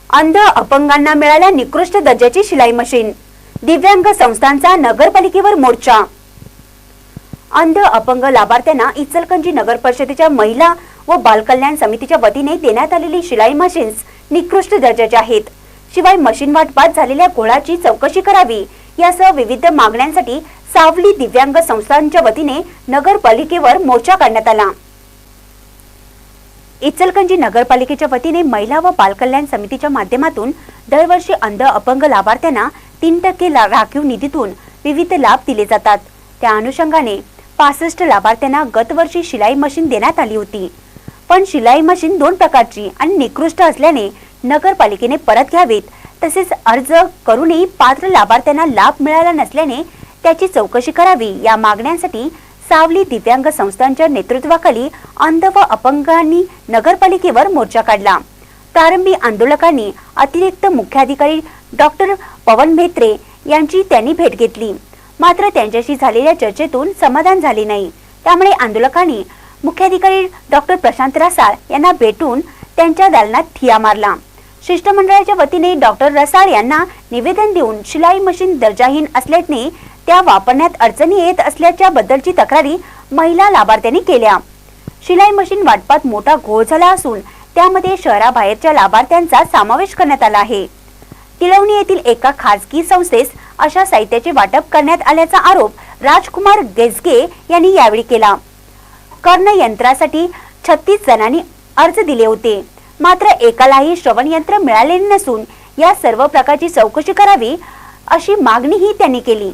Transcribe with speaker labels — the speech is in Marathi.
Speaker 1: अंध अपंगांना मिळाल्या निकृष्ट दर्जाची शिलाई मशीन। दिव्यांग संस्थांचा नगरपालिकेवर मोर्चा। अंध अपंग लाभार्थ्यांना इचलकरंजी नगर परिषदेच्या महिला व बालकल्याण समितीच्या वतीने देण्यात आलेली शिलाई मशीन्स निकृष्ट दर्जाच्या आहेत। शिवाय मशीन वाटपात झालेल्या घोळाची चौकशी करावी यासह विविध मागण्यांसाठी सावली दिव्यांग संस्थांच्या वतीने नगरपालिकेवर मोर्चा काढण्यात आला। इचलकरंजी नगरपालिकेच्या वतीने महिला व बालकल्याण समितीच्या माध्यमातून दरवर्षी अंध अपंग लाभार्थ्यांना 3% राखीव निधीतून विविध लाभ दिले जातात। त्या अनुषंगाने 65 लाभार्थ्यांना गतवर्षी शिलाई मशीन देण्यात आली होती, पण शिलाई मशीन 2 प्रकारची आणि निकृष्ट असल्याने नगरपालिकेने परत घ्यावीत, तसेच अर्ज करूनही पात्र लाभार्थ्यांना लाभ मिळाला नसल्याने त्याची चौकशी करावी या मागण्यांसाठी सावली दिव्यांग संस्थांच्या नेतृत्वाखाली अंध व अपंगांनी नगरपालिकेवर मोर्चा काढला। प्रारंभी आंदोलकांनी अतिरिक्त मुख्याधिकारी डॉक्टर पवन म्हेत्रे यांची त्यांनी भेट घेतली, मात्र त्यांच्याशी झालेल्या चर्चेतून समाधान झाले नाही। त्यामुळे आंदोलकांनी मुख्याधिकारी डॉक्टर प्रशांत रसाळ यांना भेटून त्यांच्या दालनात ठिय्या मारला। शिष्टमंडळाच्या वतीने डॉक्टर रसाळ यांना निवेदन देऊन शिलाई मशीन दर्जाहीन असल्याने त्या वापरण्यात अडचणी येत असल्याच्या बद्दलची तक्रारी महिला लाभार्थ्यांनी केल्या। शिलाई मशीन वाटपात मोठा घोळ झाला असून त्यामध्ये शहराबाहेरच्या लाभार्थ्यांचा समावेश करण्यात आला आहे। तिळवणी येथील एका खासगी संस्थेस अशा साहित्याचे वाटप करण्यात आल्याचा आरोप राजकुमार गेजगे यांनी यावेळी केला। कर्ण यंत्रासाठी 36 जणांनी अर्ज दिले होते, मात्र एकालाही श्रवण यंत्र मिळालेले नसून या सर्व प्रकारची चौकशी करावी अशी मागणीही त्यांनी केली।